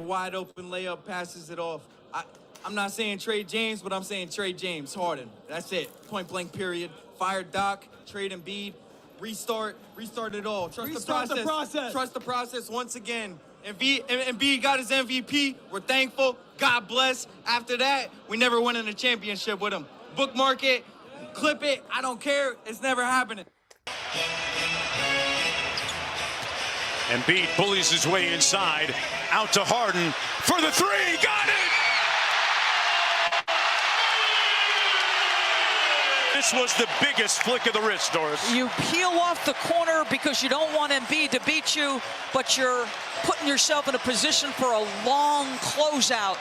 wide open layup, passes it off. I'm not saying trade James, but I'm saying trade James Harden. That's it. Point blank period. Fire Doc, trade Embiid, restart it all. Trust the process. Trust the process once again. Embiid got his MVP. We're thankful. God bless. After that, we never won in a championship with him. Bookmark it, clip it. I don't care. It's never happening. Embiid bullies his way inside, out to Harden for the three. Got it! This was the biggest flick of the wrist, Doris. You peel off the corner because you don't want Embiid to beat you, but you're putting yourself in a position for a long closeout.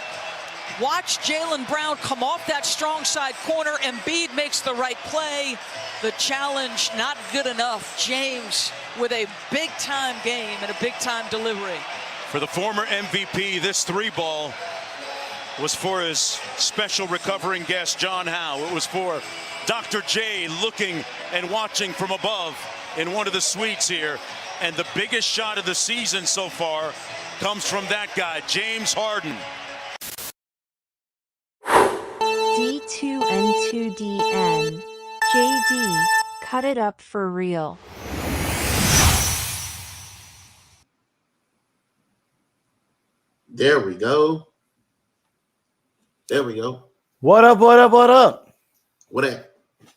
Watch Jaylen Brown come off that strong side corner. Embiid makes the right play. The challenge not good enough. James with a big-time game and a big-time delivery. For the former MVP, this three ball was for his special recovering guest, John Howe. It was for Dr. J looking and watching from above in one of the suites here. And the biggest shot of the season so far comes from that guy, James Harden. D2N2DN. JD, cut it up for real. There we go. There we go. What up, what up, what up? What up?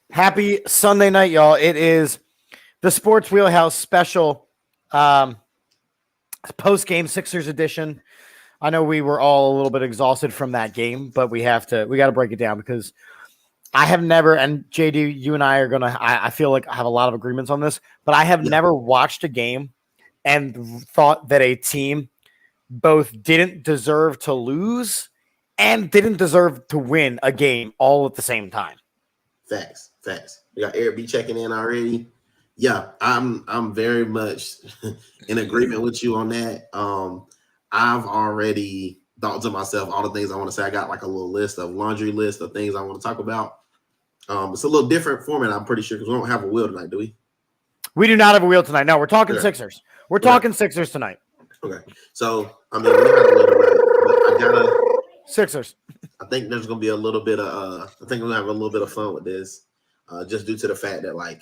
Happy Sunday night, y'all. It is the Sports Wheelhouse special post-game Sixers edition. I know we were all a little bit exhausted from that game, but we got to break it down because I have never, and JD, you and I are going to, I feel like I have a lot of agreements on this, but I have never watched a game and thought that a team both didn't deserve to lose and didn't deserve to win a game all at the same time. Facts. We got Eric B checking in already. Yeah, I'm very much in agreement with you on that. I've already thought to myself all the things I want to say. I got like a little laundry list of things I want to talk about. It's a little different format, I'm pretty sure, because we don't have a wheel tonight, do we? We do not have a wheel tonight. No, we're talking Sixers. We're talking Sixers tonight. Okay. So, I mean, we don't have a wheel tonight, but I gotta Sixers. I think there's going to be a little bit of I think we're going to have a little bit of fun with this, just due to the fact that, like,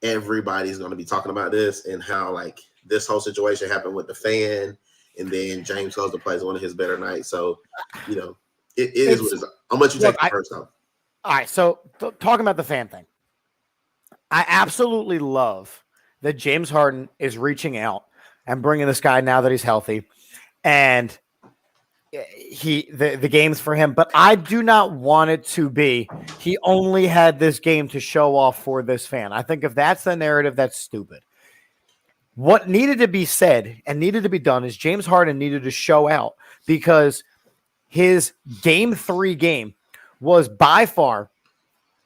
everybody's going to be talking about this and how, like, this whole situation happened with the fan, and then James Harden plays one of his better nights. So, you know, it is what it is. How much you take the first time? All right, so talking about the fan thing, I absolutely love that James Harden is reaching out and bringing this guy now that he's healthy, and the game's for him. But I do not want it to be he only had this game to show off for this fan. I think if that's the narrative, that's stupid. What needed to be said and needed to be done is James Harden needed to show out because his game 3 game was by far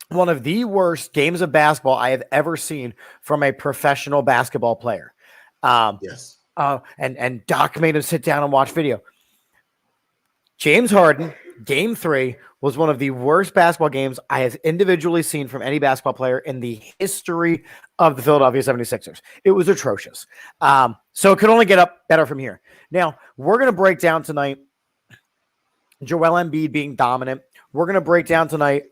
one of the worst games of basketball I have ever seen from a professional basketball player. Yes. And Doc made him sit down and watch video. James Harden, game 3, was one of the worst basketball games I have individually seen from any basketball player in the history of the Philadelphia 76ers. It was atrocious. So it could only get up better from here. Now, we're going to break down tonight Joel Embiid being dominant. We're going to break down tonight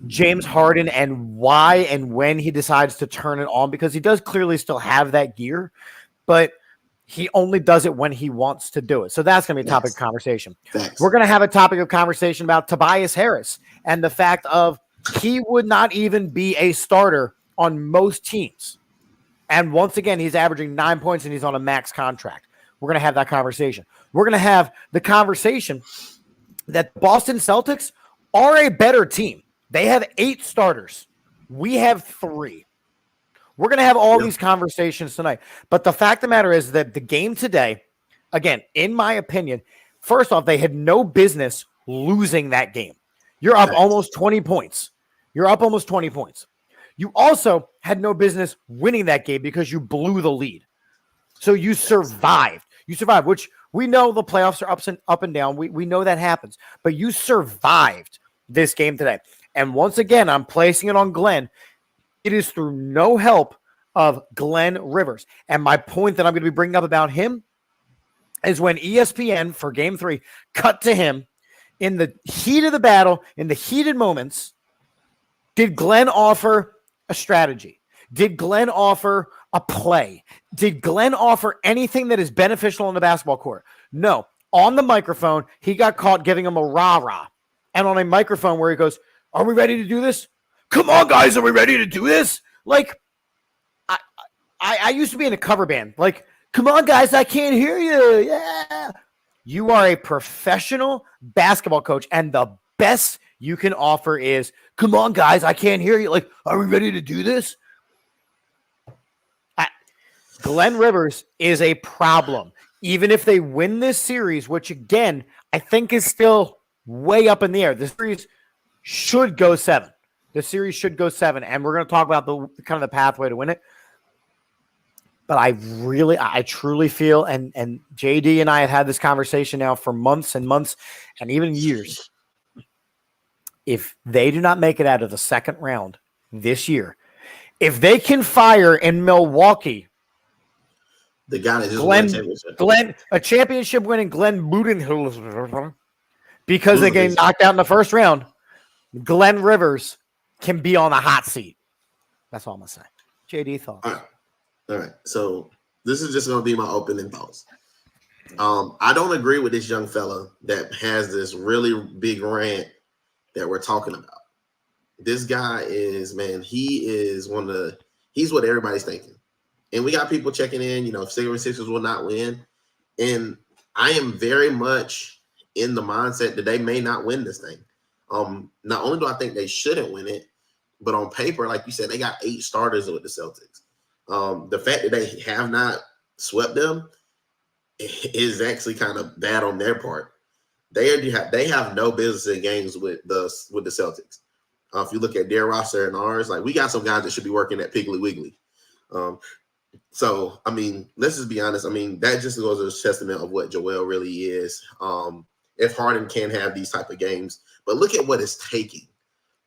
James Harden and why and when he decides to turn it on, because he does clearly still have that gear, but he only does it when he wants to do it. So that's going to be a topic of conversation. Thanks. We're going to have a topic of conversation about Tobias Harris and the fact of he would not even be a starter on most teams. And once again, he's averaging 9 points and he's on a max contract. We're going to have that conversation. We're going to have the conversation that Boston Celtics are a better team. They have 8 starters. We have 3. We're going to have all these conversations tonight. But the fact of the matter is that the game today, again, in my opinion, first off, they had no business losing that game. You're up almost 20 points. You also had no business winning that game because you blew the lead. So you survived. Which we know the playoffs are up and down. We know that happens. But you survived this game today. And once again, I'm placing it on Glenn. It is through no help of Glenn Rivers. And my point that I'm going to be bringing up about him is when ESPN for Game 3 cut to him in the heat of the battle, in the heated moments. Did Glenn offer a strategy? Did Glenn offer a play? Did Glenn offer anything that is beneficial on the basketball court? No. On the microphone, he got caught giving him a rah-rah. And on a microphone where he goes, are we ready to do this? Come on, guys, are we ready to do this? Like, I used to be in a cover band. Like, come on, guys, I can't hear you. Yeah. You are a professional basketball coach, and the best you can offer is, come on, guys, I can't hear you. Like, are we ready to do this? Glenn Rivers is a problem. Even if they win this series, which, again, I think is still way up in the air. The series should go 7. The series should go 7, and we're going to talk about the kind of the pathway to win it. But I truly feel, and JD and I have had this conversation now for months and months and even years. If they do not make it out of the second round this year, if they can fire in Milwaukee the guy that just won a championship, a championship winning Glenn Budenholzer, because they get knocked out in the first round, Glenn Rivers can be on the hot seat. That's all I'm gonna say. JD thoughts. All right. So this is just gonna be my opening thoughts. I don't agree with this young fella that has this really big rant that we're talking about. This guy is, man, he's what everybody's thinking. And we got people checking in, if 76ers will not win. And I am very much in the mindset that they may not win this thing. Not only do I think they shouldn't win it, but on paper, like you said, they got 8 starters with the Celtics. The fact that they have not swept them is actually kind of bad on their part. They have no business in games with the Celtics. If you look at their roster and ours, like we got some guys that should be working at Piggly Wiggly. So I mean, let's just be honest. I mean, that just goes as a testament of what Joel really is. If Harden can have these type of games, but look at what it's taking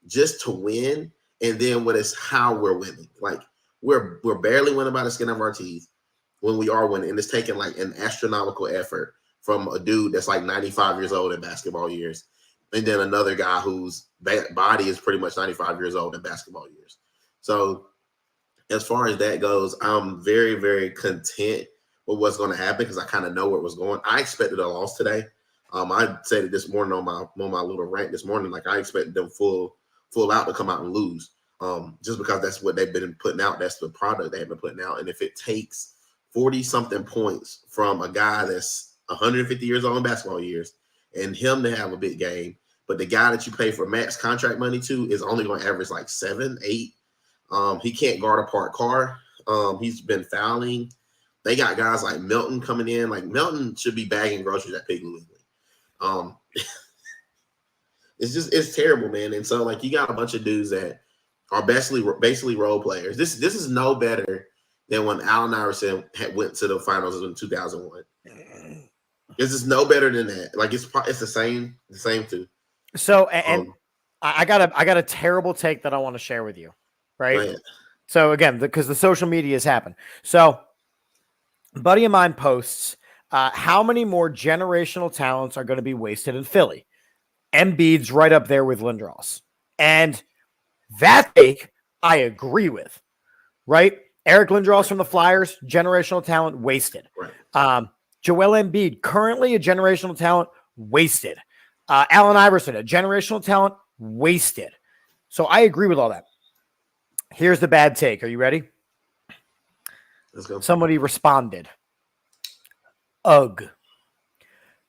just to win, and then how we're winning. Like we're barely winning by the skin of our teeth when we are winning, and it's taking like an astronomical effort from a dude that's like 95 years old in basketball years, and then another guy whose body is pretty much 95 years old in basketball years. So as far as that goes, I'm very, very content with what's going to happen because I kind of know where it was going. I expected a loss today. I said it this morning on my little rant this morning. Like I expected them full out to come out and lose, just because that's what they've been putting out. That's the product they've been putting out. And if it takes 40-something points from a guy that's 150 years old in basketball years and him to have a big game, but the guy that you pay for max contract money to is only going to average like 7, 8. He can't guard a parked car. He's been fouling. They got guys like Milton coming in. Like Milton should be bagging groceries at Piggly Wiggly. It's terrible, man. And so like you got a bunch of dudes that are basically role players. This is no better than when Allen Iverson went to the finals in 2001. This is no better than that. Like it's the same too. So and I got a terrible take that I want to share with you. Right. So again, because the social media has happened. So a buddy of mine posts how many more generational talents are going to be wasted in Philly. Embiid's right up there with Lindros. And that take I agree with. Right? Eric Lindros from the Flyers, generational talent wasted. Right. Joel Embiid, currently a generational talent wasted. Allen Iverson, a generational talent wasted. So I agree with all that. Here's the bad take. Are you ready? Let's go. Somebody responded. Ugh.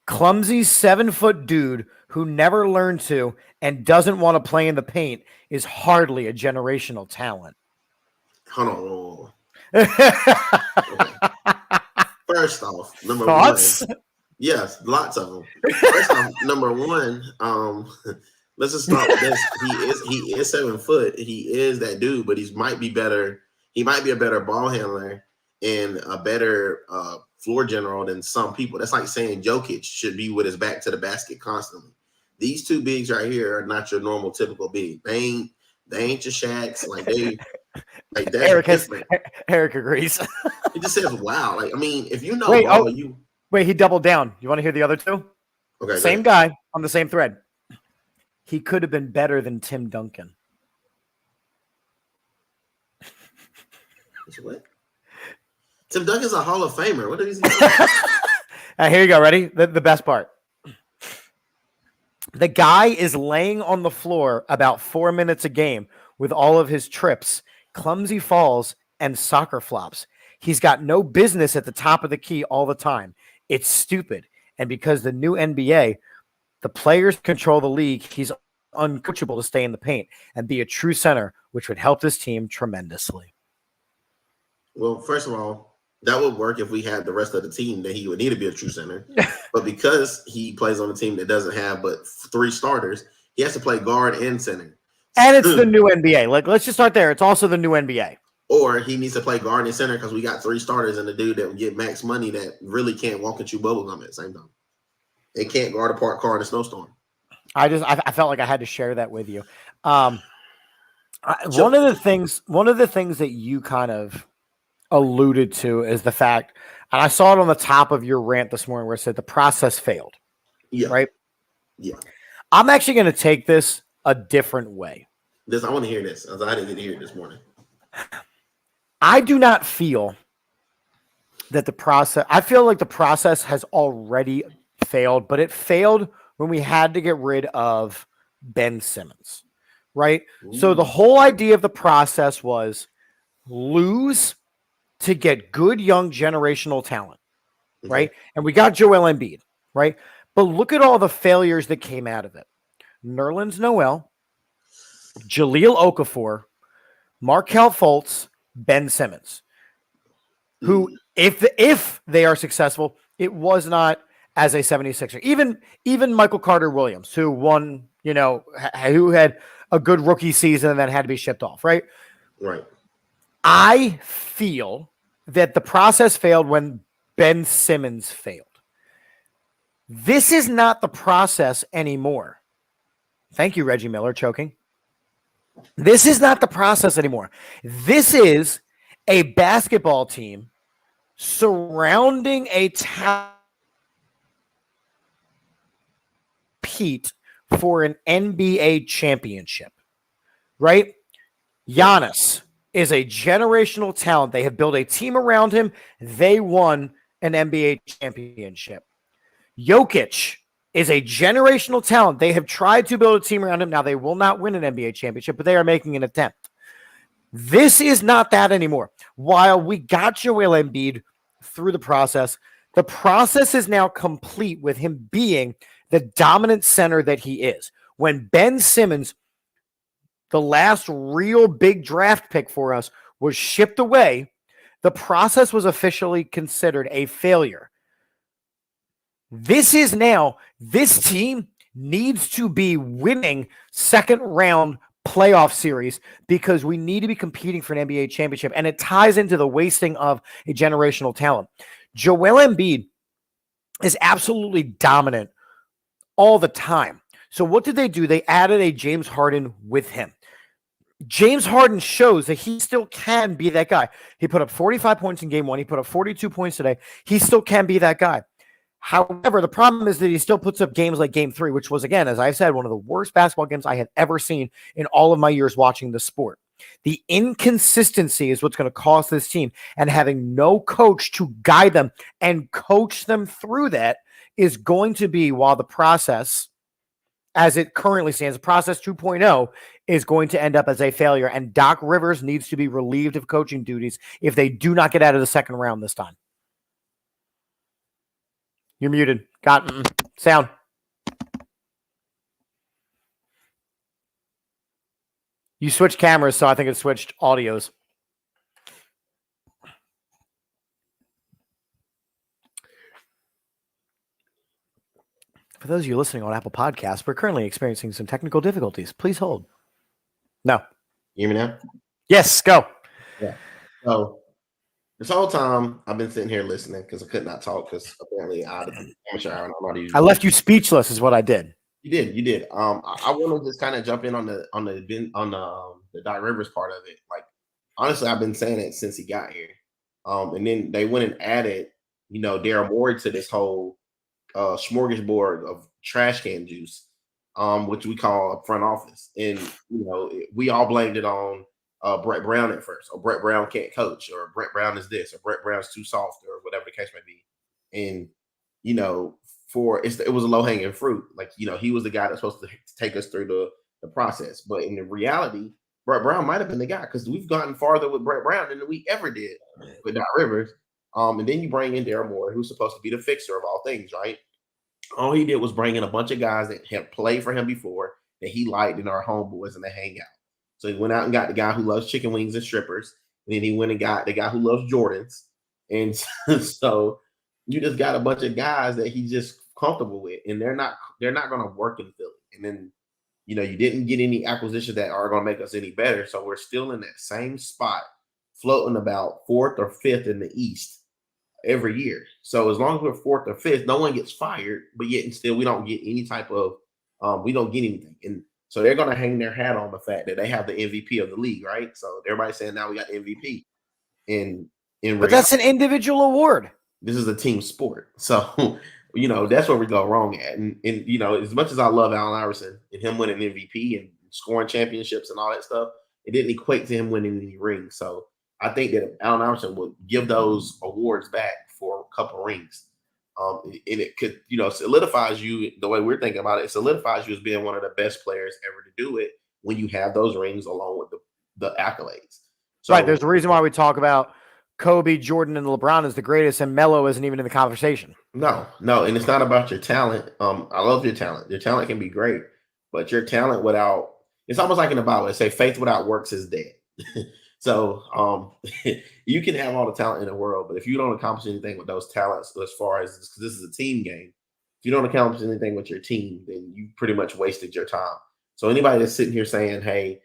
Clumsy 7-foot dude who never learned to and doesn't want to play in the paint is hardly a generational talent. Hold on. Okay. First off, number Thoughts? one. Yes, lots of them. First off, number one, let's just start with this. He is 7 foot. He is that dude, but he might be better. He might be a better ball handler and a better floor general than some people. That's like saying Jokic should be with his back to the basket constantly. These two bigs right here are not your normal typical big. They ain't your Shaqs. Like like that's Eric agrees. It just says wow. Like I mean, if you know, Wait, he doubled down. You want to hear the other two? Okay. Same guy on the same thread. He could have been better than Tim Duncan. What? Tim Duncan's a Hall of Famer. What is he? Here you go. Ready? The best part. The guy is laying on the floor about 4 minutes a game with all of his trips, clumsy falls, and soccer flops. He's got no business at the top of the key all the time. It's stupid. And because the new NBA, the players control the league, he's uncoachable to stay in the paint and be a true center, which would help this team tremendously. Well, first of all, that would work if we had the rest of the team that he would need to be a true center. But because he plays on a team that doesn't have but 3 starters, he has to play guard and center. And it's the new NBA. Like, let's just start there. It's also the new NBA. Or he needs to play guard and center because we got 3 starters and the dude that would get max money that really can't walk and chew bubblegum at the same time. They can't guard a parked car in a snowstorm. I felt like I had to share that with you. One of the things that you kind of alluded to is the fact, and I saw it on the top of your rant this morning where it said the process failed. Yeah. Right? Yeah. I'm actually going to take this a different way. I want to hear this. I didn't get to hear it this morning. I do not feel that I feel like the process has already failed, but it failed when we had to get rid of Ben Simmons, right? Ooh. So the whole idea of the process was lose to get good young generational talent, right? And we got Joel Embiid, right? But look at all the failures that came out of it. Nerlens Noel, Jahlil Okafor, Markelle Fultz, Ben Simmons, who, if they are successful, it was not as a 76er. Even Michael Carter Williams, who won, who had a good rookie season and then had to be shipped off, right? Right. I feel that the process failed when Ben Simmons failed. This is not the process anymore. Thank you, Reggie Miller, choking. This is not the process anymore. This is a basketball team surrounding a talent for an NBA championship, right? Giannis is a generational talent. They have built a team around him. They won an NBA championship. Jokic is a generational talent. They have tried to build a team around him. Now, they will not win an NBA championship, but they are making an attempt. This is not that anymore. While we got Joel Embiid through the process is now complete with him being the dominant center that he is. When Ben Simmons, the last real big draft pick for us, was shipped away, the process was officially considered a failure. This team needs to be winning second round playoff series because we need to be competing for an NBA championship. And it ties into the wasting of a generational talent. Joel Embiid is absolutely dominant all the time. So what did they do? They added a James Harden with him. James Harden shows that he still can be that guy. He put up 45 points in game 1. He put up 42 points today. He still can be that guy. However, the problem is that he still puts up games like game 3, which was, again, as I've said, one of the worst basketball games I have ever seen in all of my years watching the sport. The inconsistency is what's going to cost this team, and having no coach to guide them and coach them through that is going to be, while the process, as it currently stands, process 2.0 is going to end up as a failure, and Doc Rivers needs to be relieved of coaching duties if they do not get out of the second round this time. You're muted. Got sound. You switched cameras, so I think it switched audios. For those of you listening on Apple Podcasts, we're currently experiencing some technical difficulties. Please hold. No. You hear me now? Yes, go. Yeah. So this whole time I've been sitting here listening because I could not talk because apparently I left you speechless is what I did. You did. I want to just kind of jump in on the Doc Rivers part of it. Like, honestly, I've been saying it since he got here. And then they went and added Daryl Morey to this whole smorgasbord of trash can juice, which we call a front office. And, we all blamed it on Brett Brown at first, or Brett Brown can't coach, or Brett Brown is this, or Brett Brown's too soft, or whatever the case may be. And, it was a low hanging fruit. Like, he was the guy that's supposed to take us through the process. But in the reality, Brett Brown might have been the guy, because we've gotten farther with Brett Brown than we ever did with Doc Rivers. And then you bring in Daryl Morey, who's supposed to be the fixer of all things, right? All he did was bring in a bunch of guys that had played for him before, that he liked, in our homeboys, and they hang out. So he went out and got the guy who loves chicken wings and strippers. And then he went and got the guy who loves Jordans. And so you just got a bunch of guys that he's just comfortable with, and they're not going to work in Philly. And then, you didn't get any acquisitions that are going to make us any better. So we're still in that same spot, floating about 4th or 5th in the East every year. So as long as we're 4th or 5th, no one gets fired, but yet and still we don't get any type of we don't get anything. And so they're going to hang their hat on the fact that they have the MVP of the league, right? So everybody's saying now we got the MVP. But that's an individual award. This is a team sport. So, that's where we go wrong at. And as much as I love Allen Iverson and him winning MVP and scoring championships and all that stuff, it didn't equate to him winning any rings. So I think that Allen Iverson would give those awards back for a couple rings. And it could, solidifies you the way we're thinking about it. It solidifies you as being one of the best players ever to do it when you have those rings along with the accolades. So, right. There's a reason why we talk about Kobe, Jordan, and LeBron as the greatest, and Melo isn't even in the conversation. No. And it's not about your talent. I love your talent. Your talent can be great, but your talent it's almost like in the Bible. They say faith without works is dead. So you can have all the talent in the world, but if you don't accomplish anything with those talents, as far as, because this is a team game, if you don't accomplish anything with your team, then you pretty much wasted your time. So anybody that's sitting here saying, hey,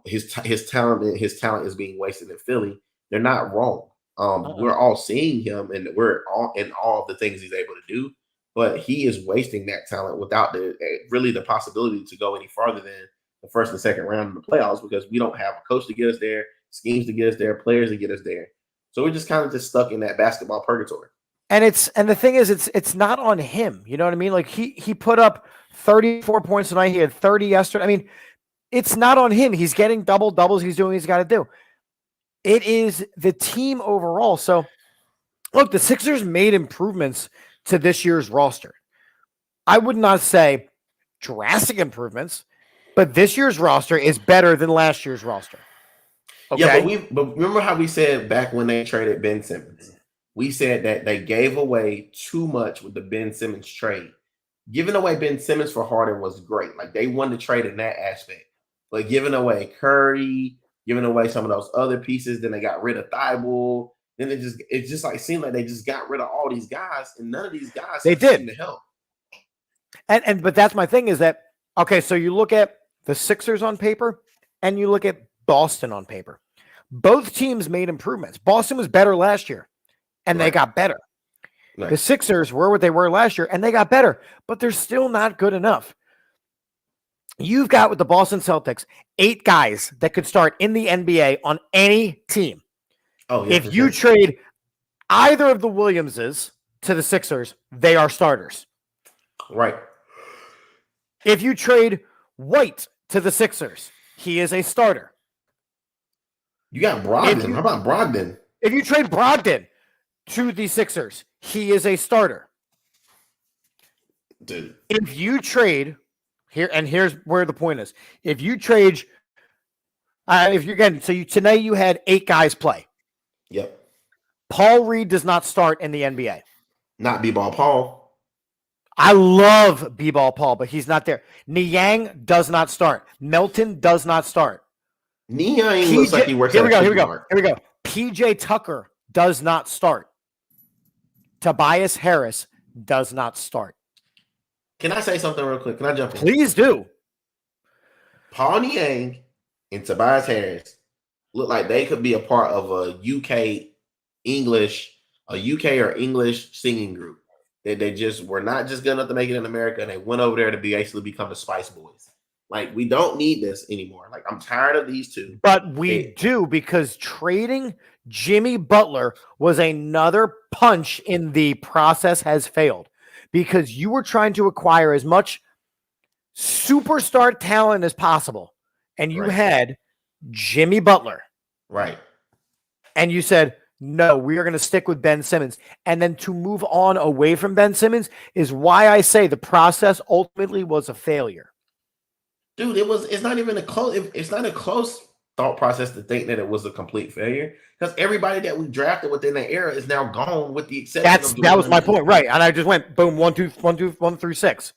his talent is being wasted in Philly, they're not wrong. We're all seeing him, and we're all in all of the things he's able to do, but he is wasting that talent without the possibility to go any farther than the first and second round in the playoffs, because we don't have a coach to get us there, schemes to get us there, players to get us there. So we're just kind of just stuck in that basketball purgatory. And the thing is, it's not on him. You know what I mean? Like he put up 34 points tonight. He had 30 yesterday. I mean, it's not on him. He's getting doubles. He's doing what he's got to do. It is the team overall. So look, the Sixers made improvements to this year's roster. I would not say drastic improvements, but this year's roster is better than last year's roster. Okay? Yeah, but remember how we said back when they traded Ben Simmons? We said that they gave away too much with the Ben Simmons trade. Giving away Ben Simmons for Harden was great. Like, they won the trade in that aspect. But giving away Curry, giving away some of those other pieces, then they got rid of Thibault. Then it just like seemed like they just got rid of all these guys, and none of these guys seemed to help. But that's my thing is that, okay, so you look at the Sixers on paper and you look at Boston on paper. Both teams made improvements. Boston was better last year, and they got better. Right. The Sixers were what they were last year, and they got better, but they're still not good enough. You've got, with the Boston Celtics, 8 guys that could start in the NBA on any team. Oh, yeah, if you trade either of the Williamses to the Sixers, they are starters. Right. If you trade White to the Sixers, he is a starter. You got Brogdon. How about Brogdon? If you trade Brogdon to the Sixers, he is a starter. Dude. If you trade here, and here's where the point is. If you trade, tonight you had 8 guys play. Yep. Paul Reed does not start in the NBA. Not B-Ball Paul. I love B-Ball Paul, but he's not there. Niang does not start. Melton does not start. Niang looks like he works Here we go. PJ Tucker does not start. Tobias Harris does not start. Can I say something real quick? Can I jump in? Please do. Paul Niang and Tobias Harris look like they could be a part of a UK or English singing group. They just were not just good enough to make it in America, and they went over there to basically become the Spice Boys. Like, we don't need this anymore. Like, I'm tired of these two. But we do, because trading Jimmy Butler was another punch in the process has failed, because you were trying to acquire as much superstar talent as possible. And you Right. had Jimmy Butler. Right. And you said, no, we are going to stick with Ben Simmons. And then to move on away from Ben Simmons is why I say the process ultimately was a failure. Dude, it's not even a close, it's not a close thought process to think that it was a complete failure, because everybody that we drafted within that era is now gone, with the exception That was my point, right? And I just went boom, 1 through 6.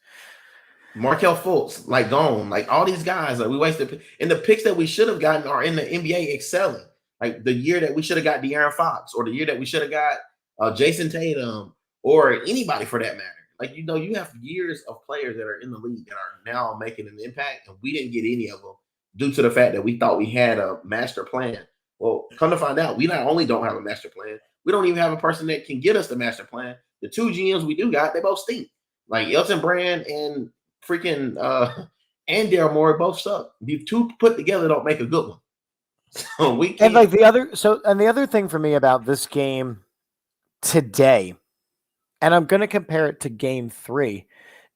Markelle Fultz, like, gone. Like, all these guys, like, we wasted, and the picks that we should have gotten are in the NBA excelling. Like, the year that we should have got De'Aaron Fox, or the year that we should have got Jason Tatum, or anybody for that matter. Like, you have years of players that are in the league that are now making an impact, and we didn't get any of them due to the fact that we thought we had a master plan. Well, come to find out, we not only don't have a master plan, we don't even have a person that can get us the master plan. The two GMs we do got, they both stink. Like, Elton Brand and freaking and Daryl Morey both suck. The two put together don't make a good one. So we can't. And like the other thing for me about this game today, and I'm going to compare it to game 3,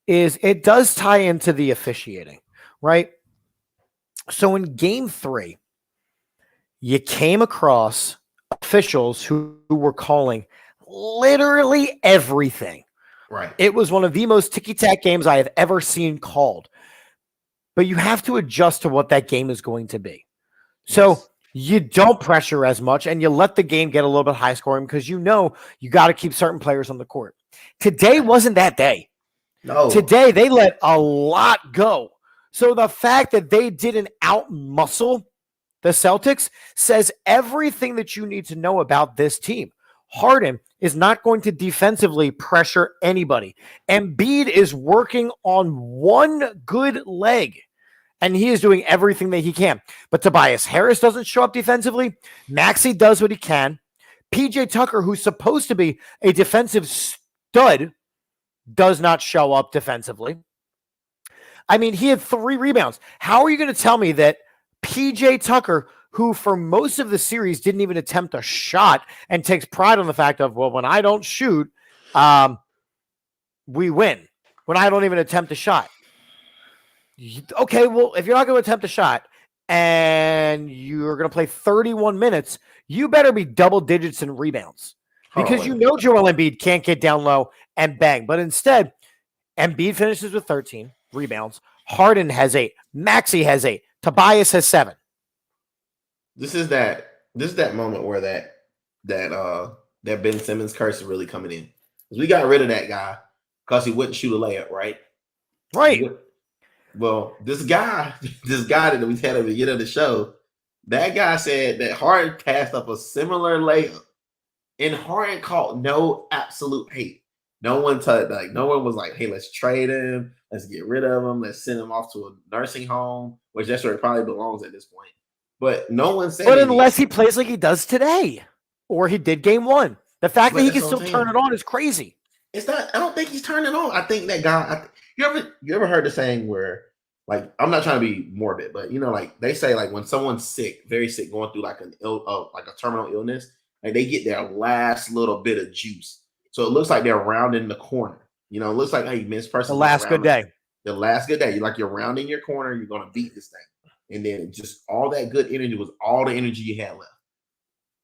is it does tie into the officiating, right? So in game 3, you came across officials who were calling literally everything. Right. It was one of the most ticky-tack games I have ever seen called. But you have to adjust to what that game is going to be. So you don't pressure as much, and you let the game get a little bit high scoring, because you got to keep certain players on the court. Today wasn't that day. No. Today they let a lot go. So the fact that they didn't out-muscle the Celtics says everything that you need to know about this team. Harden is not going to defensively pressure anybody. Embiid is working on one good leg, and he is doing everything that he can. But Tobias Harris doesn't show up defensively. Maxey does what he can. PJ Tucker, who's supposed to be a defensive stud, does not show up defensively. I mean, he had 3 rebounds. How are you going to tell me that PJ Tucker, who for most of the series didn't even attempt a shot and takes pride on the fact of, well, when I don't shoot, we win. When I don't even attempt a shot. Okay, well, if you're not going to attempt a shot and you're going to play 31 minutes, you better be double digits in rebounds, because Joel Embiid can't get down low and bang. But instead, Embiid finishes with 13 rebounds. Harden has 8. Maxey has 8. Tobias has 7. This is that moment where that Ben Simmons curse is really coming in. Because we got rid of that guy because he wouldn't shoot a layup, right? Right. Well, this guy that we had at the beginning of the show, that guy said that Harden passed up a similar layup, and Harden caught no absolute hate. No one was like, hey, let's trade him, let's get rid of him, let's send him off to a nursing home, which that's where it probably belongs at this point. But no one said. But unless he plays like he does today, or he did game 1, the fact that he can still turn it on is crazy. It's not. I don't think he's turning it on. I think that guy. You ever heard the saying where, like, I'm not trying to be morbid, but like they say, like, when someone's sick, very sick, going through like like a terminal illness, like they get their last little bit of juice. So it looks like they're rounding the corner. It looks like, hey, Miss Person. The last good day. The last good day. You're rounding your corner. You're gonna beat this thing, and then just all that good energy was all the energy you had left,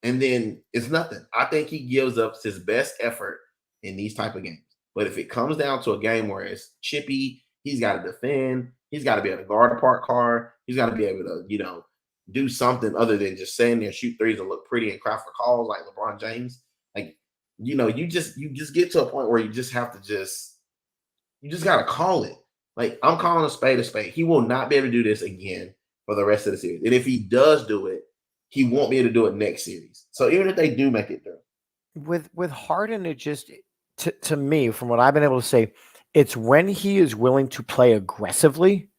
and then it's nothing. I think he gives up his best effort in these type of games. But if it comes down to a game where it's chippy, he's got to defend. He's got to be able to guard a parked car. He's got to be able to, do something other than just stand there, shoot threes, and look pretty and cry for calls like LeBron James. Like, you just get to a point where you just have to you just got to call it. Like, I'm calling a spade a spade. He will not be able to do this again for the rest of the series. And if he does do it, he won't be able to do it next series. So even if they do make it through. With Harden, it just, to me, from what I've been able to say, it's when he is willing to play aggressively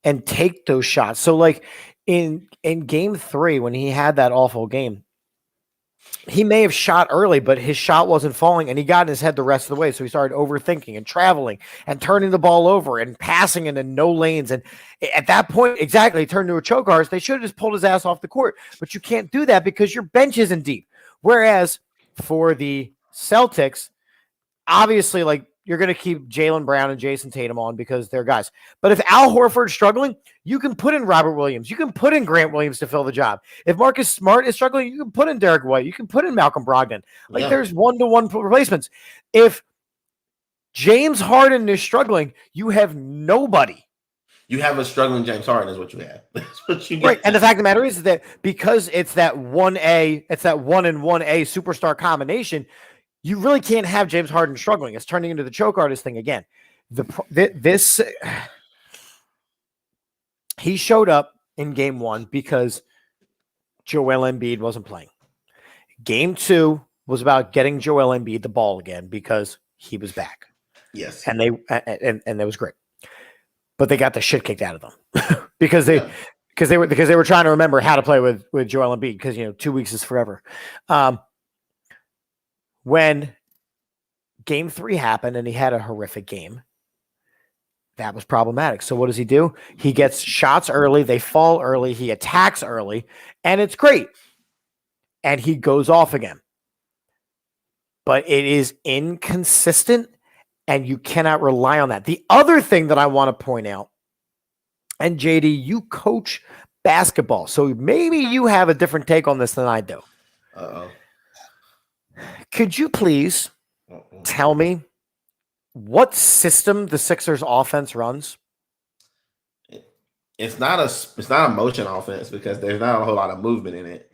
and take those shots. So like in game 3, when he had that awful game, he may have shot early, but his shot wasn't falling, and he got in his head the rest of the way. So he started overthinking and traveling and turning the ball over and passing into no lanes. And at that point, exactly, he turned into a choke artist. They should have just pulled his ass off the court, but you can't do that because your bench isn't deep. Whereas for the Celtics, obviously, like, you're going to keep Jaylen Brown and Jason Tatum on because they're guys. But if Al Horford's struggling, you can put in Robert Williams. You can put in Grant Williams to fill the job. If Marcus Smart is struggling, you can put in Derek White. You can put in Malcolm Brogdon. Like, there's one-to-one replacements. If James Harden is struggling, you have nobody. You have a struggling James Harden is what you have. That's what you get. Right. And the fact of the matter is that because it's that 1A, it's that 1-and-1A superstar combination, you really can't have James Harden struggling. It's turning into the choke artist thing again. He showed up in game 1 because Joel Embiid wasn't playing. Game 2 was about getting Joel Embiid the ball again because he was back. Yes. And that was great. But they got the shit kicked out of them because they were trying to remember how to play with Joel Embiid because 2 weeks is forever. When game 3 happened and he had a horrific game, that was problematic. So what does he do? He gets shots early. They fall early. He attacks early, and it's great. And he goes off again. But it is inconsistent, and you cannot rely on that. The other thing that I want to point out, and JD, you coach basketball, so maybe you have a different take on this than I do. Uh-oh. Could you please tell me what system the Sixers offense runs? It's not a motion offense because there's not a whole lot of movement in it.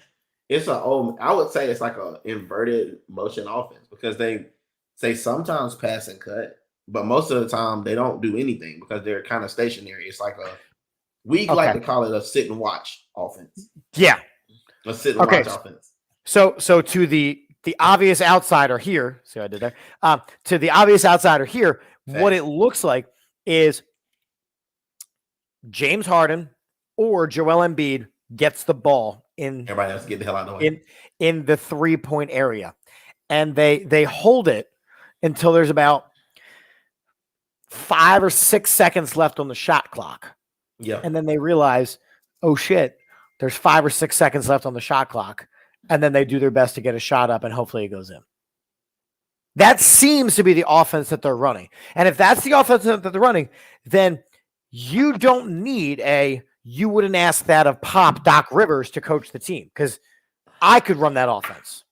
I would say it's like a inverted motion offense because they sometimes pass and cut, but most of the time they don't do anything because they're kind of stationary. It's like like to call it a sit and watch offense. Yeah. A sit and watch offense. So to the obvious outsider here, see what I did there? To the obvious outsider here, what it looks like is James Harden or Joel Embiid gets the ball in. Everybody else get the hell out of the way. In the 3-point area. And they hold it until there's about 5 or 6 seconds left on the shot clock. Yeah. And then they realize, oh shit, there's 5 or 6 seconds left on the shot clock. And then they do their best to get a shot up, and hopefully it goes in. That seems to be the offense that they're running. And if that's the offense that they're running, then you don't need you wouldn't ask that of Pop Doc Rivers to coach the team because I could run that offense.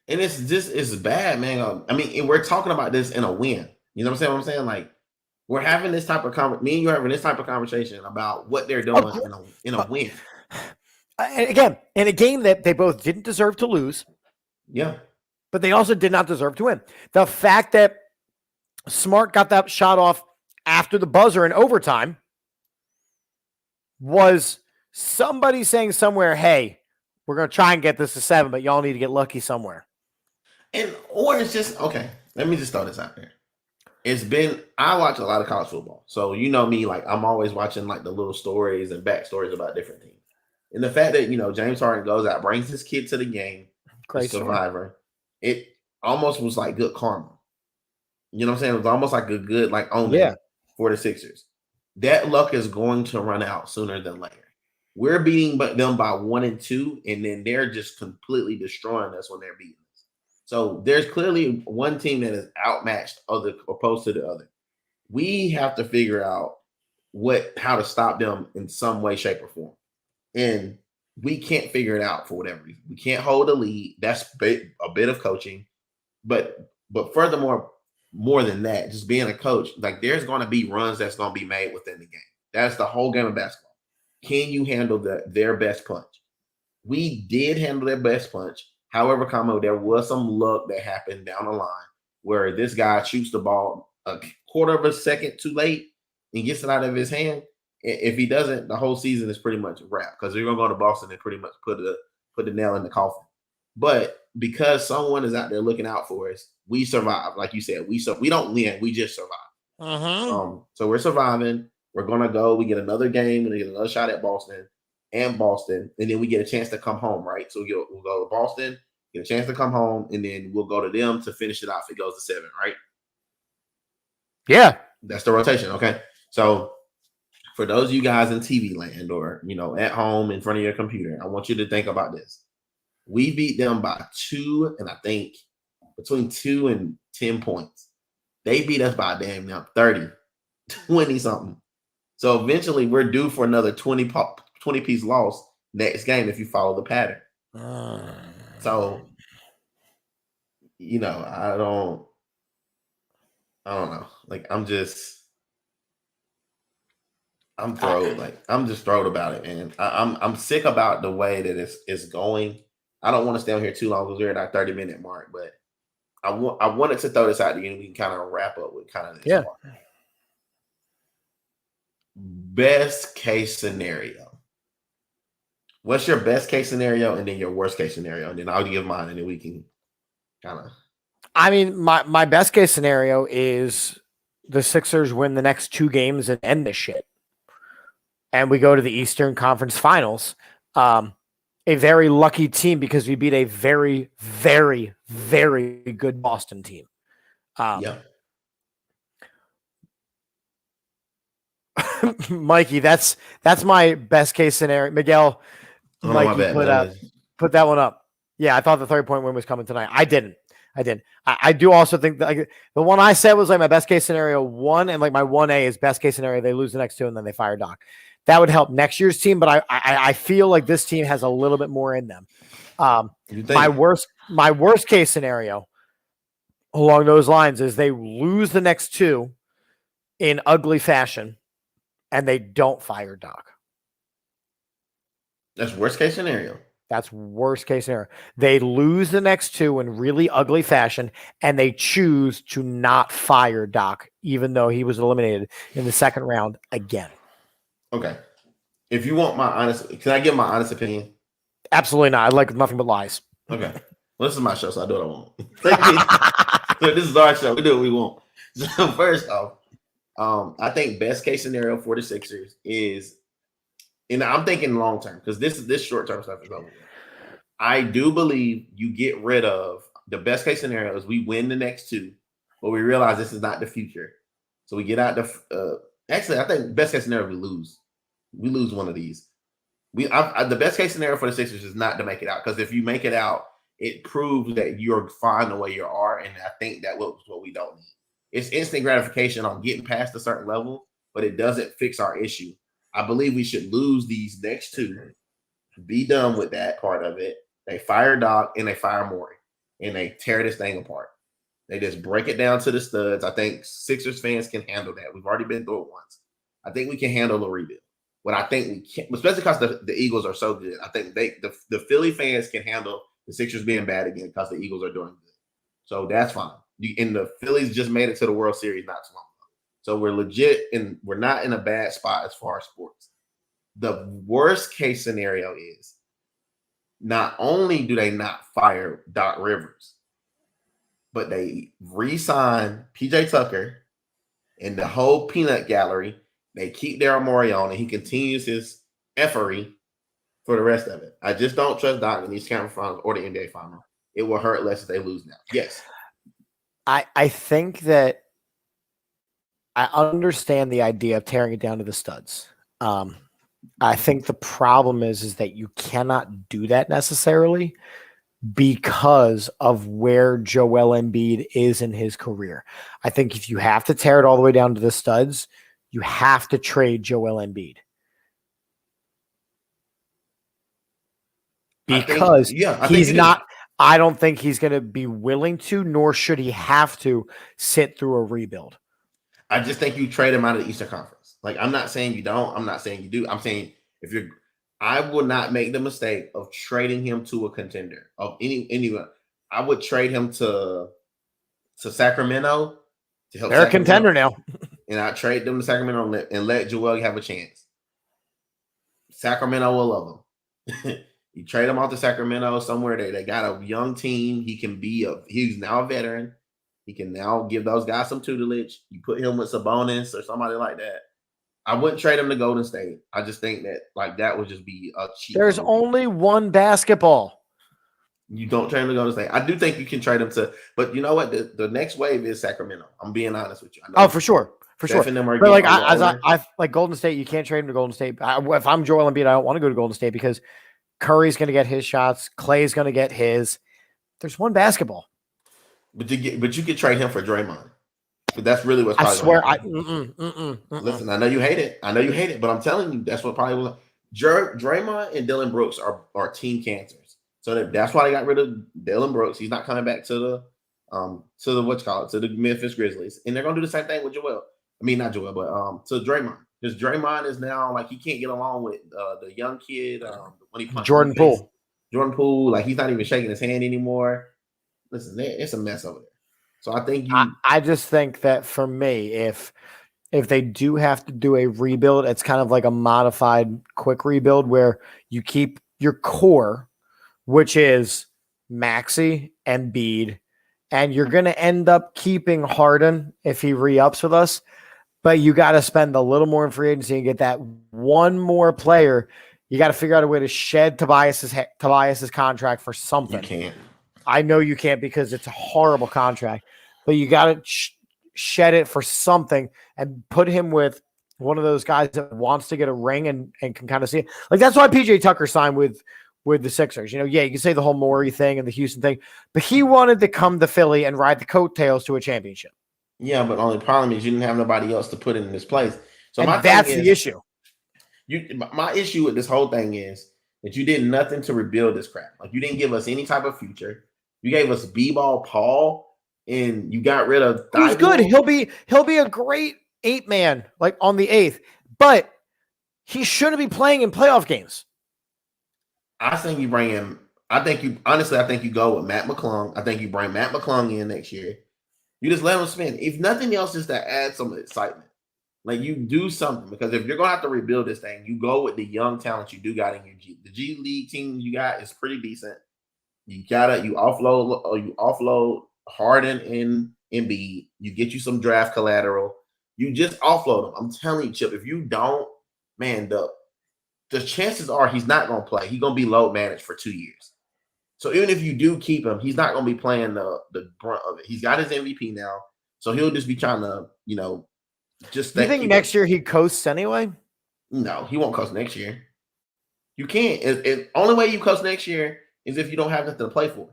And it's bad, man. I mean, we're talking about this in a win. You know what I'm saying? Like, we're having this type of me and you are having this type of conversation about what they're doing in a win. And again, in a game that they both didn't deserve to lose. Yeah. But they also did not deserve to win. The fact that Smart got that shot off after the buzzer in overtime was somebody saying somewhere, hey, we're going to try and get this to 7, but y'all need to get lucky somewhere. Or it's just, okay, let me just throw this out there. I watch a lot of college football. So you know me, like I'm always watching like the little stories and backstories about different teams. And the fact that, James Harden goes out, brings his kid to the game, Great survivor, it almost was like good karma. You know what I'm saying? It was almost like a good, like, omen for the Sixers. That luck is going to run out sooner than later. We're beating them by 1 and 2, and then they're just completely destroying us when they're beating us. So there's clearly one team that is outmatched opposed to the other. We have to figure out how to stop them in some way, shape, or form. And we can't figure it out for whatever reason. We can't hold a lead. That's a bit of coaching. But furthermore, more than that, just being a coach, like there's going to be runs that's going to be made within the game. That's the whole game of basketball. Can you handle their best punch? We did handle their best punch. However, there was some luck that happened down the line where this guy shoots the ball a quarter of a second too late and gets it out of his hand. If he doesn't, the whole season is pretty much a wrap because they're going to go to Boston and pretty much put the nail in the coffin. But because someone is out there looking out for us, we survive. Like you said, we don't win, we just survive. So we're surviving. We're going to go. We get another game and we get another shot at Boston, and then we get a chance to come home, right? So we'll go to Boston, get a chance to come home, and then we'll go to them to finish it off. It goes to 7, right? Yeah. That's the rotation. Okay. So for those of you guys in TV land or, at home in front of your computer, I want you to think about this. We beat them by 2, and I think between 2 and 10 points. They beat us by damn near 30, 20 something. So eventually we're due for another 20 piece loss next game if you follow the pattern. So, I don't know. Like, I'm thrilled. Like, I'm just thrilled about it, man. I'm sick about the way that it's going. I don't want to stay on here too long because we're at our 30-minute mark, but I wanted to throw this out to you and we can kind of wrap up with kind of this part. Best case scenario. What's your best case scenario and then your worst case scenario? And then I'll give mine and then we can kind of. I mean, my best case scenario is the Sixers win the next 2 games and end this shit. And we go to the Eastern Conference Finals. A very lucky team because we beat a very, very, very good Boston team. Yeah. Mikey, that's my best case scenario. Miguel, Mikey put that one up. Yeah, I thought the 30-point win was coming tonight. I didn't. I do also think that the one I said was like my best case scenario 1, and like my 1A is best case scenario. They lose the next 2 and then they fire Doc. That would help next year's team, but I feel like this team has a little bit more in them. My worst case scenario along those lines is they lose the next 2 in ugly fashion and they don't fire Doc. That's worst case scenario. That's worst case scenario. They lose the next 2 in really ugly fashion and they choose to not fire Doc, even though he was eliminated in the second round again. Okay. If you want my honest, can I give my honest opinion? Absolutely not. I like nothing but lies. Okay. Well, this is my show, so I do what I want. So this is our show. We do what we want. So first off, I think best case scenario for the Sixers is, and I'm thinking long term because this short term stuff is over. I do believe you get rid of the best case scenario is we win the next 2, but we realize this is not the future. So we get out the. Actually, I think best case scenario we lose. We lose one of these. The best case scenario for the Sixers is not to make it out because if you make it out, it proves that you're fine the way you are, and I think that was what we don't need. It's instant gratification on getting past a certain level, but it doesn't fix our issue. I believe we should lose these next 2, be done with that part of it. They fire Doc and they fire Morey, and they tear this thing apart. They just break it down to the studs. I think Sixers fans can handle that. We've already been through it once. I think we can handle a rebuild. What I think we can't, especially because the Eagles are so good, I think the Philly fans can handle the Sixers being bad again because the Eagles are doing good. So that's fine. And the Phillies just made it to the World Series not too long ago. So we're legit and we're not in a bad spot as far as sports. The worst case scenario is not only do they not fire Doc Rivers, but they re-sign PJ Tucker and the whole peanut gallery. They keep Daryl Morey on, and he continues his effery for the rest of it. I just don't trust Doc in these conference finals or the NBA final. It will hurt less if they lose now. Yes. I think that I understand the idea of tearing it down to the studs. I think the problem is that you cannot do that necessarily because of where Joel Embiid is in his career. I think if you have to tear it all the way down to the studs, you have to trade Joel Embiid. Because I don't think he's going to be willing to, nor should he have to sit through a rebuild. I just think you trade him out of the Eastern Conference. Like, I'm not saying you don't. I'm not saying you do. I'm saying I would not make the mistake of trading him to a contender of anyone. I would trade him to Sacramento to help. They're a contender now. And I trade them to Sacramento and let Joel have a chance. Sacramento will love him. You trade him out to Sacramento somewhere they got a young team. He's now a veteran. He can now give those guys some tutelage. You put him with Sabonis or somebody like that. I wouldn't trade him to Golden State. I just think that that would just be a cheap. There's only one basketball. You don't trade him to Golden State. I do think you can trade him to, but you know what? The next wave is Sacramento. I'm being honest with you. I know Oh, for sure. For sure. But like, I like Golden State, you can't trade him to Golden State. If I'm Joel Embiid, I don't want to go to Golden State because Curry's going to get his shots. Clay's going to get his. There's one basketball. But you could trade him for Draymond. But that's really what's. I swear, listen. I know you hate it, but I'm telling you, that's what probably was. Draymond and Dylan Brooks are team cancers. So that's why they got rid of Dylan Brooks. He's not coming back to the to the Memphis Grizzlies, and they're gonna do the same thing with Joel. I mean, not Joel, but to Draymond, because Draymond is now like he can't get along with the young kid when he Jordan Poole. Jordan Poole, like he's not even shaking his hand anymore. Listen, it's a mess over there. So I think I just think that for me, if they do have to do a rebuild, it's kind of like a modified quick rebuild where you keep your core, which is Maxey and Embiid, and you're going to end up keeping Harden if he re-ups with us, but you got to spend a little more in free agency and get that one more player. You got to figure out a way to shed Tobias's contract for something. You can't. I know you can't because it's a horrible contract, but you got to shed it for something and put him with one of those guys that wants to get a ring and can kind of see it. Like that's why PJ Tucker signed with the Sixers. You know, yeah, you can say the whole Morey thing and the Houston thing, but he wanted to come to Philly and ride the coattails to a championship. Yeah, but only problem is you didn't have nobody else to put in this place. So that's the issue. My issue with this whole thing is that you did nothing to rebuild this crap. Like you didn't give us any type of future. You gave us B-ball Paul, and you got rid of. Who's good? He'll be a great 8-man, like on the 8th, but he shouldn't be playing in playoff games. I think you bring in. I think you go with Matt McClung. I think you bring Matt McClung in next year. You just let him spin. If nothing else, is to add some excitement. Like you do something, because if you're gonna have to rebuild this thing, you go with the young talent you do got in your the G League team you got is pretty decent. You offload Harden and Embiid. You get you some draft collateral. You just offload them. I'm telling you, Chip, if you don't, man, the chances are he's not gonna play. He's gonna be load managed for 2 years. So even if you do keep him, he's not gonna be playing the brunt of it. He's got his MVP now, so he'll just be trying to, just. You think next year he coasts anyway? No, he won't coast next year. You can't. Only way you coast next year is if you don't have nothing to play for.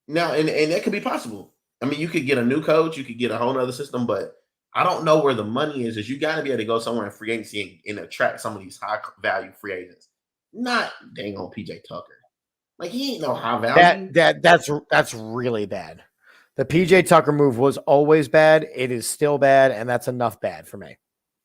Now, and that could be possible. I mean, you could get a new coach, you could get a whole other system, but I don't know where the money is you got to be able to go somewhere in free agency and attract some of these high value free agents. Not dang on PJ Tucker. Like he ain't no high value. That's really bad. The PJ Tucker move was always bad. It is still bad, and that's enough bad for me.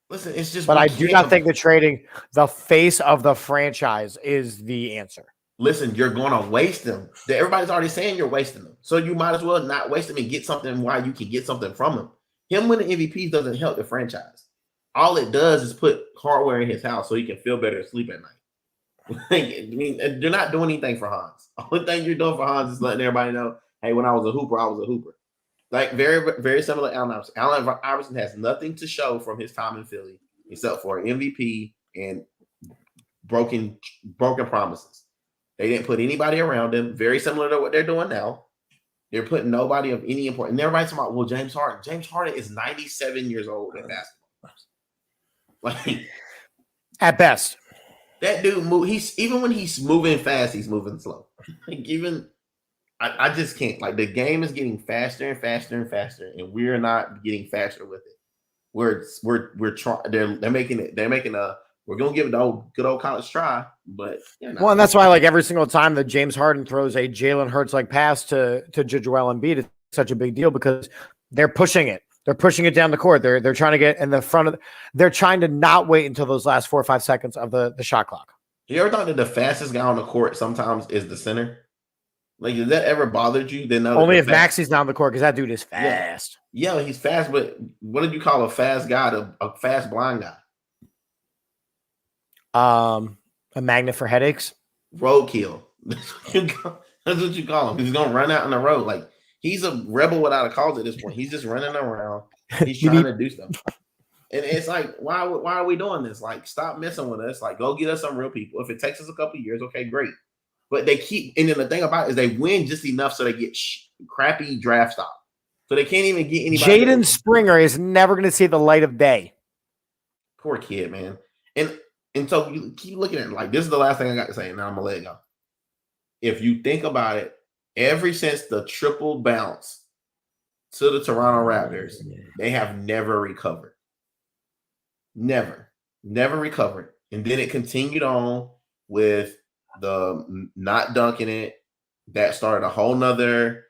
Listen, it's just. But I do not think that trading the face of the franchise is the answer. Listen, you're going to waste them. Everybody's already saying you're wasting them. So you might as well not waste them and get something while you can get something from them. Him winning MVPs doesn't help the franchise. All it does is put hardware in his house so he can feel better and sleep at night. I mean, they're not doing anything for Hans. The only thing you're doing for Hans is letting everybody know, hey, when I was a hooper, I was a hooper. Like very, very similar to Allen Iverson. Allen Iverson has nothing to show from his time in Philly except for MVP and broken promises. They didn't put anybody around him. Very similar to what they're doing now. They're putting nobody of any importance. And everybody's talking about, well, James Harden. James Harden is 97 years old in basketball. Like, at best. That dude even when he's moving fast, he's moving slow. Like I just can't. Like the game is getting faster and faster and faster, and we're not getting faster with it. We're trying. They're making it. They're making a. We're gonna give it the good old college try, but well, and that's why like every single time that James Harden throws a Jalen Hurts like pass to Joel Embiid, it's such a big deal because they're pushing it. They're pushing it down the court. They're trying to get in the front of. They're trying to not wait until those last 4 or 5 seconds of the shot clock. You ever thought that the fastest guy on the court sometimes is the center? Like, has that ever bothered you? Only if Maxey's not on the court, because that dude is fast. Yeah, he's fast, but what did you call a fast guy to a fast blind guy? A magnet for headaches. Roadkill. That's what you call him. He's gonna run out on the road. Like he's a rebel without a cause at this point. He's just running around. He's trying to do stuff. And it's like, why are we doing this? Like, stop messing with us. Like, go get us some real people. If it takes us a couple of years, okay, great. But they keep, and then the thing about it is they win just enough so they get crappy draft stock. So they can't even get anybody. Jaden Springer is never going to see the light of day. Poor kid, man. And so you keep looking at it like this is the last thing I got to say, and now I'm gonna let it go. If you think about it, ever since the triple bounce to the Toronto Raptors, they have never recovered. Never recovered. And then it continued on with the not dunking it. That started a whole nother,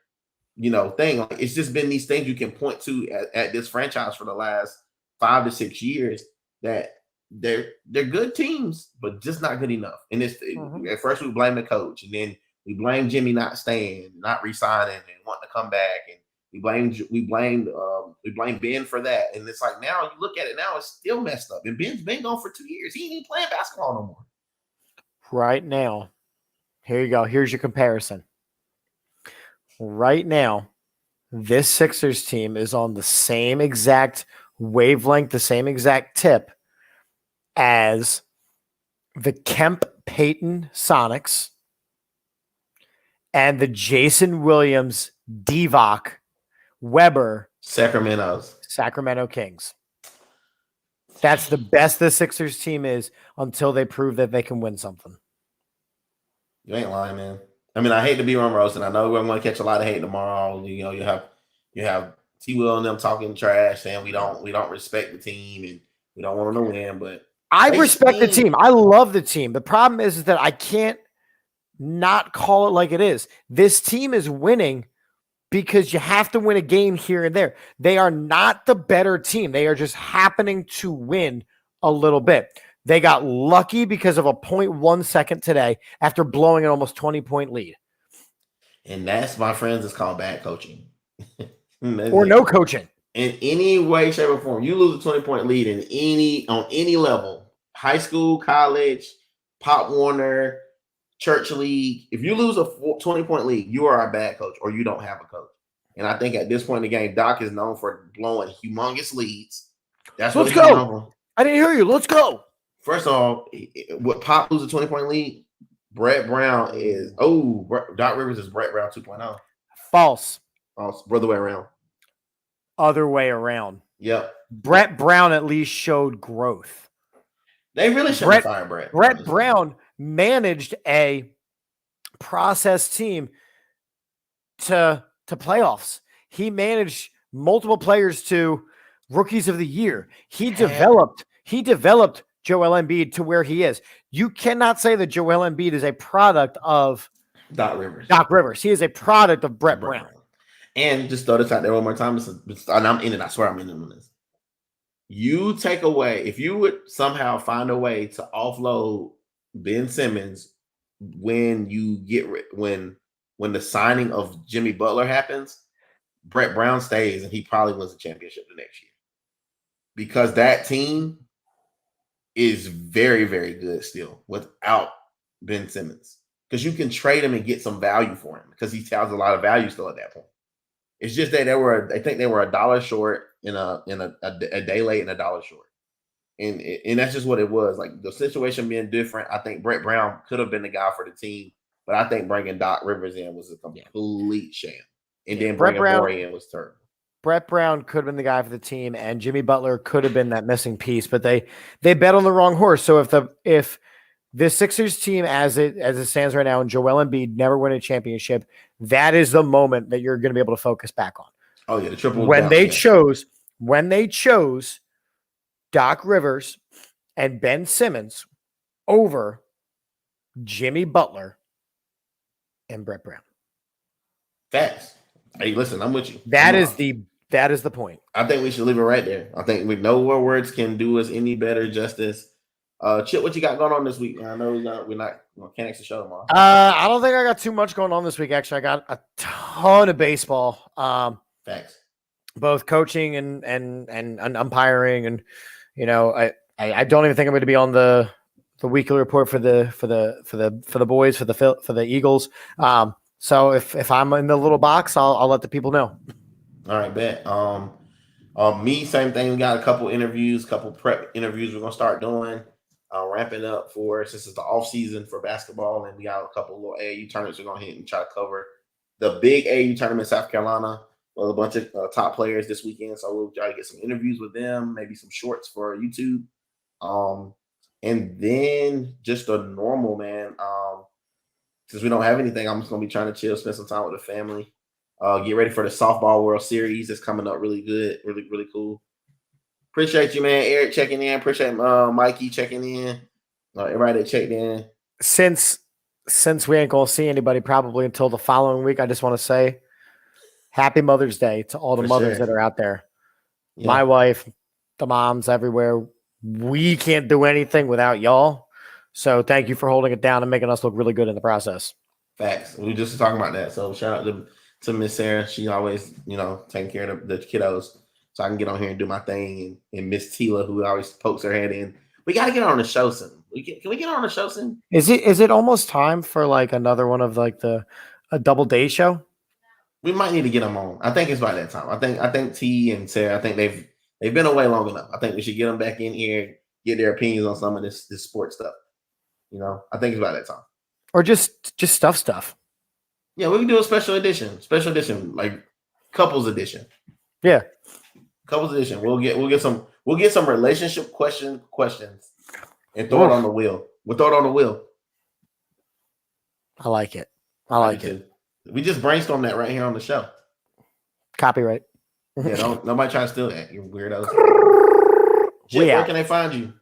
thing. Like, it's just been these things you can point to at this franchise for the last 5 to 6 years that they're good teams, but just not good enough. And it's at first we blame the coach, and then we blame Jimmy not staying, not resigning, and wanting to come back, and we blame Ben for that. And it's like now you look at it now, it's still messed up. And Ben's been gone for 2 years. He ain't even playing basketball no more. Right now, here you go. Here's your comparison. Right now, this Sixers team is on the same exact wavelength, the same exact tip as the Kemp Payton Sonics and the Jason Williams Divock Weber Sacramento Kings. That's the best the Sixers team is until they prove that they can win something. You ain't lying, man. I mean, I hate to be Ron Rose, and I know we're going to catch a lot of hate tomorrow. You have T. Will and them talking trash, saying we don't respect the team and we don't want them to win. But I respect the team. I love the team. The problem is that I can't not call it like it is. This team is winning because you have to win a game here and there. They are not the better team. They are just happening to win a little bit. They got lucky because of a 0.1 second today after blowing an almost 20-point lead. And that's, my friends, is called bad coaching. Or no coaching. In any way, shape, or form. You lose a 20-point lead on any level, high school, college, Pop Warner, church league. If you lose a 20-point lead, you are a bad coach or you don't have a coach. And I think at this point in the game, Doc is known for blowing humongous leads. That's what he's known for. I didn't hear you. Let's go. First of all, what Pop lose a 20-point lead, Brett Brown is Doc Rivers is Brett Brown 2.0. False. Other way around. Other way around. Yep. Brett Brown at least showed growth. They really should have fired Brett. Brett Brown managed a process team to playoffs. He managed multiple players to rookies of the year. He developed Joel Embiid to where he is. You cannot say that Joel Embiid is a product of Doc Rivers. He is a product of Brett Brown. And just throw this out there one more time. And I'm in it. I swear I'm in it on this. You take away, if you would somehow find a way to offload Ben Simmons when the signing of Jimmy Butler happens, Brett Brown stays and he probably wins the championship the next year. Because that team is very, very good still without Ben Simmons. Because you can trade him and get some value for him because he has a lot of value still at that point. It's just that I think they were $1 short in a day late and $1 short. And that's just what it was. Like the situation being different, I think Brett Brown could have been the guy for the team, but I think bringing Doc Rivers in was a complete sham. And then bringing Borey in was terrible. Brett Brown could have been the guy for the team, and Jimmy Butler could have been that missing piece, but they bet on the wrong horse. So if the Sixers team as it stands right now and Joel Embiid never win a championship, that is the moment that you're going to be able to focus back on. Oh yeah, the triple when they chose Doc Rivers and Ben Simmons over Jimmy Butler and Brett Brown. Facts. Hey, listen, I'm with you. That is the point. I think we should leave it right there. I think we know what words can do us any better justice. Chip, what you got going on this week? I know we can't actually show tomorrow. I don't think I got too much going on this week. Actually, I got a ton of baseball. Facts. Both coaching and umpiring, and I don't even think I'm going to be on the weekly report for the boys for the Eagles. So if I'm in the little box, I'll let the people know. All right, bet. Me, same thing. We got a couple interviews, couple prep interviews we're gonna start doing. ramping up for since it's the off season for basketball, and we got a couple of little AAU tournaments we're gonna hit and try to cover. The big AAU tournament in South Carolina with a bunch of top players this weekend, so we'll try to get some interviews with them, maybe some shorts for YouTube, and then just a normal man. Since we don't have anything, I'm just gonna be trying to chill, spend some time with the family, get ready for the softball World Series that's coming up really good, really cool. Appreciate you, man. Eric checking in. Appreciate Mikey checking in. Everybody that checked in. Since we ain't gonna see anybody probably until the following week, I just want to say Happy Mother's Day to all the mothers that are out there. Yeah. My wife, the moms everywhere. We can't do anything without y'all. So thank you for holding it down and making us look really good in the process. Facts. We were just talking about that. So shout out to Miss Sarah. She always, taking care of the kiddos. So I can get on here and do my thing. And Miss Tila, who always pokes her head in. We got to get on the show soon. Can we get on the show soon? Is it almost time for like another one of like a double day show? We might need to get them on. I think it's by that time. I think T and Sarah, I think they've been away long enough. I think we should get them back in here, get their opinions on some of this sports stuff. I think it's about that time. Or just stuff. Yeah, we can do a special edition, like couples edition. Yeah. Couples edition. We'll get some relationship questions and throw it on the wheel. We'll throw it on the wheel. I like it. I like it. We just brainstormed that right here on the show. Copyright. Yeah, nobody try to steal that, you weirdos. Chip, where can they find you?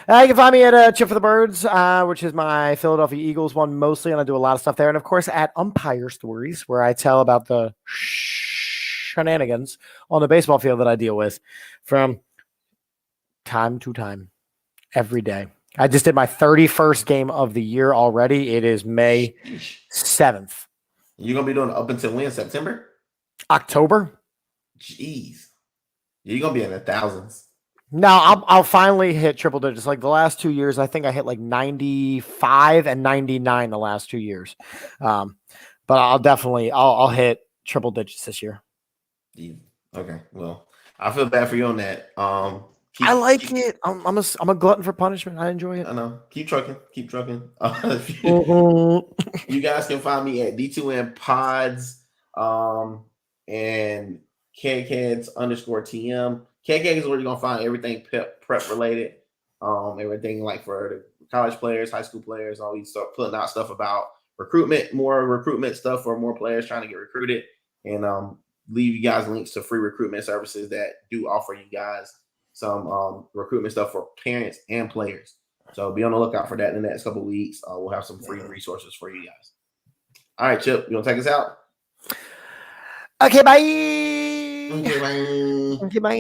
You can find me at Chip for the Birds, which is my Philadelphia Eagles one mostly, and I do a lot of stuff there. And, of course, at Umpire Stories, where I tell about the shenanigans on the baseball field that I deal with from time to time, every day. I just did my 31st game of the year already. It is May 7th. You're going to be doing it up until when? September? October. Jeez. You're going to be in the thousands. No, I'll finally hit triple digits. Like the last 2 years, I think I hit like 95 and 99 the last 2 years. But I'll hit triple digits this year. Yeah. Okay. Well, I feel bad for you on that. I like it. I'm a glutton for punishment. I enjoy it. I know. Keep trucking. You guys can find me at D2N Pods and KCADS_TM. KK is where you're gonna find everything prep related, everything like for the college players, high school players. Always start putting out stuff about recruitment, more recruitment stuff for more players trying to get recruited, and leave you guys links to free recruitment services that do offer you guys some recruitment stuff for parents and players. So be on the lookout for that in the next couple of weeks. We'll have some free resources for you guys. All right, Chip, you want to take us out? Okay, bye. Okay, bye. Okay, bye.